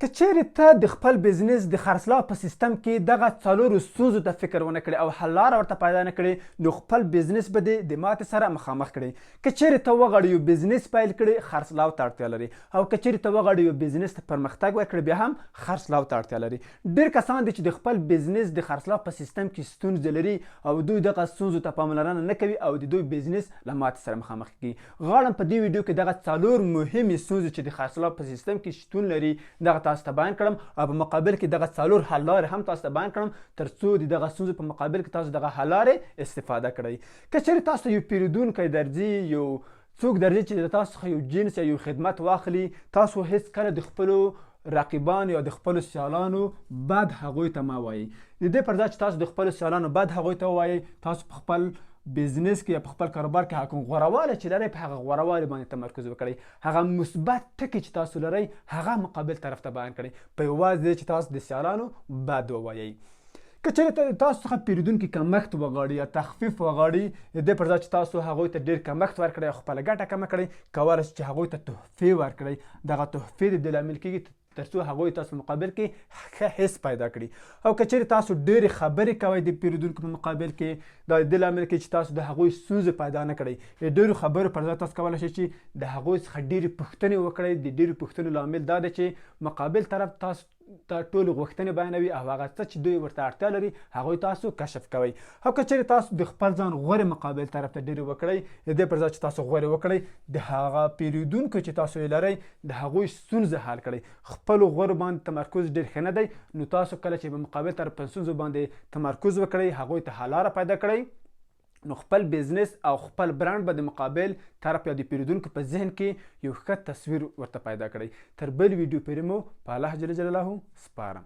که چیرې ته د خپل بزنس د خرڅلاو په سیستم کې دغه څلورو ستونزو ته فکر ونه کړې او حل لاره ورته پیدا نه کړې، نو خپل بزنس به دې د ماتې سره مخامخ کړې. که چیرې ته وغواړې یو بزنس پیل کړې، خرڅلاو ته اړتیا لري، او که چیرې ته وغواړې یو بزنس ته پرمختګ ورکړې، بیا هم خرڅلاو ته اړتیا لري. ډېر کسان دي چې د خپل بزنس د خرڅلاو په سیستم کې ستونزې لري او دوی دغه ستونزو ته پاملرنه نه کوي او د دوی بزنس له ماتې سره مخامخ کیږي. غواړم په دې ویډیو کې دغه څلور مهمې ستونزې چې د خرڅلاو په سیستم کې شتون لري دغه تاسو ته بیان کړم، او په مقابل کې دغه څلور حل لارې هم تاسو ته بیان کړم ترڅو د دغه ستونزو په مقابل کې تاسو دغه حل لارې استفاده کړئ. که چیرې تاسو یو پیرودونکی درځي، یو څوک درځي چې د تاسو څخه یو جنس یا یو خدمت واخلي، تاسو هیڅ کله د خپلو رقیبانو یا د خپلو سیالانو بد هغوی ته مه وایئ. د دې پر ځای چې تاسو د خپلو سیالانو بد هغوی ته ووایئ، تاسو په خپل بزنس کې یا په خپل کاروبار کې کوم غوره چې لرئ، په هغه غوره باندې تمرکز وکړئ. هغه مثبت ټکي چې تاسو لرئ هغه مقابل طرف ته بیان کړئ، په یوازې چې تاسو د سیالانو بد ووایئ. که چیرې تاسو څخه پیرودونکي کمښت وغواړي یا تخفیف وغواړي، د دې پر ځای چې تاسو هغوی ته ډېر کمښت ورکړئ او خپله ګټه کمه کړئ، کولی شئ چې هغوی ته تحفې ورکړئ. دغه تحفې د دې لامل کېږي ترڅو هغوی تاسو په مقابل کې ښه حس پیدا کړي. او که چیرې تاسو ډېرې خبرې کوئ د پیرودونکو په مقابل کې، دا د دې لامل کېږي چې تاسو د هغوی ستونزې پیدا نه کړئ. د ډېرو خبرو پر ځای تاسو کولی شئ چې د هغوی څخه ډېرې پوښتنې وکړئ. د ډېرو پوښتنو لامل دا دی چې مقابل طرف تاسو ته ټولې غوښتنې بیانوي او هغه څه چې دوی ورته اړتیا لري هغوی تاسو کشف کوئ. او که چیرې تاسو د خپل ځان غورې مقابل طرف ته ډېرې وکړئ، د دې پر ځای چې تاسو غورې وکړئ، د هغه پیرودونکو چې تاسو یې لرئ د هغوی ستونزې حل کړئ. خپلو غورو باندې تمرکز ډېر ښه نه دی، نو تاسو کله چې په مقابل طرف په ستونزو باندې تمرکز وکړئ، هغوی ته حل لاره پیدا کړئ، نو خپل بزنس او خپل برانډ به د مقابل طرف یا د پیرودونکو په ذهن کې یو ښه تصویر ورته پیدا کړئ. تر بل ویډیو پورې مو په الله جل جلاله سپارم.